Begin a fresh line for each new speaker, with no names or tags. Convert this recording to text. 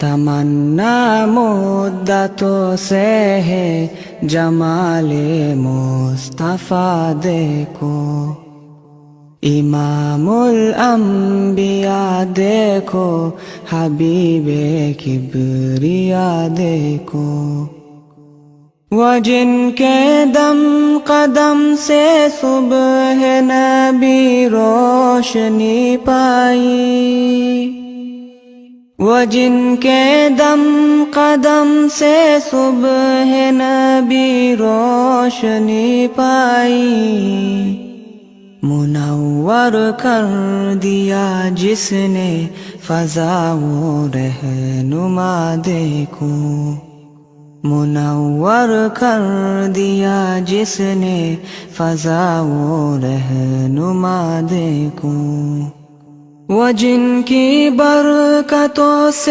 تمنا مدتوں سے ہے جمال مصطفیٰ دیکھو، امام الانبیاء دیکھو، حبیب کبریا دیکھو، وہ جن کے دم قدم سے صبح نبی روشنی پائی، وہ جن کے دم قدم سے صبح نبی روشنی پائی، منور کر دیا جس نے فضا و رہنما دیکھو، منور کر دیا جس نے فضا و رہنما دیکھو، وہ جن کی برکتوں سے